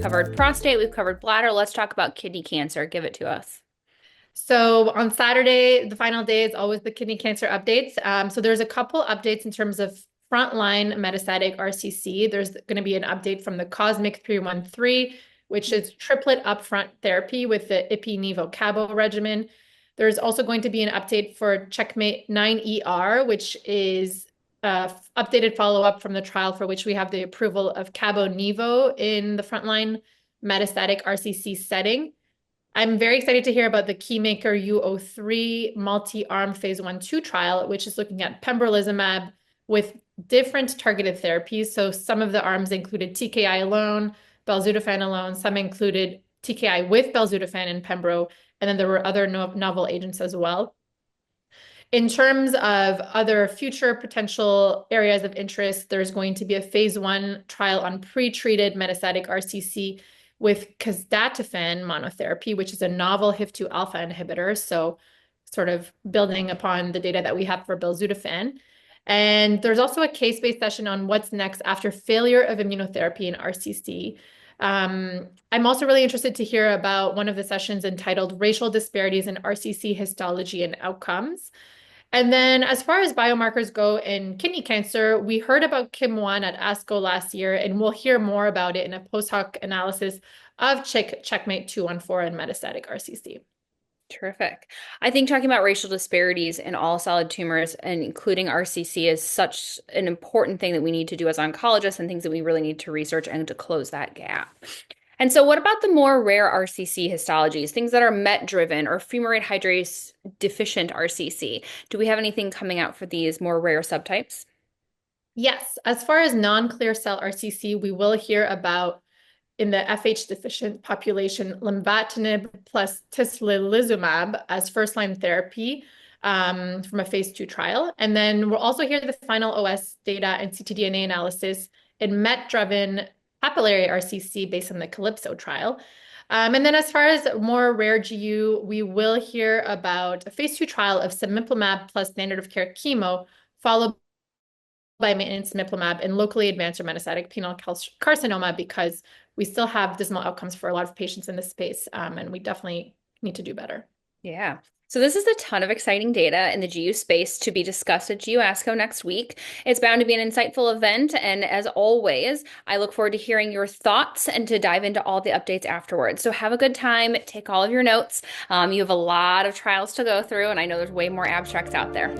covered prostate, we've covered bladder. Let's talk about kidney cancer. Give it to us. So on Saturday, the final day is always the kidney cancer updates. So there's a couple updates in terms of frontline metastatic RCC. There's going to be an update from the Cosmic 313, which is triplet upfront therapy with the Ipi-Nivo-Cabo regimen. There's also going to be an update for CheckMate 9ER, which is updated follow-up from the trial for which we have the approval of Cabo-Nivo in the frontline metastatic RCC setting. I'm very excited to hear about the Keymaker U03 multi-arm phase 1/2 trial, which is looking at pembrolizumab with different targeted therapies. So some of the arms included TKI alone, belzutifan alone, some included TKI with belzutifan and pembro, and then there were other novel agents as well. In terms of other future potential areas of interest, there's going to be a phase 1 trial on pre-treated metastatic RCC with casdatifan monotherapy, which is a novel HIF-2 alpha inhibitor. So sort of building upon the data that we have for belzutifan. And there's also a case-based session on what's next after failure of immunotherapy in RCC. I'm also really interested to hear about one of the sessions entitled Racial Disparities in RCC Histology and Outcomes. And then as far as biomarkers go in kidney cancer, we heard about KIM-1 at ASCO last year, and we'll hear more about it in a post hoc analysis of CheckMate 214 in metastatic RCC. Terrific. I think talking about racial disparities in all solid tumors and including RCC is such an important thing that we need to do as oncologists and things that we really need to research and to close that gap. And so what about the more rare RCC histologies, things that are MET driven or fumarate hydrase deficient RCC? Do we have anything coming out for these more rare subtypes? Yes, as far as non-clear cell RCC, we will hear about in the FH deficient population, lenvatinib plus tislelizumab as first-line therapy from a phase 2 trial. And then we'll also hear the final OS data and ctDNA analysis in MET-driven papillary RCC based on the Calypso trial. And then as far as more rare GU, we will hear about a phase 2 trial of cemiplimab plus standard of care chemo, followed by maintenance cemiplimab in locally advanced or metastatic penile carcinoma, because we still have dismal outcomes for a lot of patients in this space, and we definitely need to do better. Yeah. So this is a ton of exciting data in the GU space to be discussed at GU ASCO next week. It's bound to be an insightful event, and as always, I look forward to hearing your thoughts and to dive into all the updates afterwards. So have a good time, take all of your notes. You have a lot of trials to go through, and I know there's way more abstracts out there.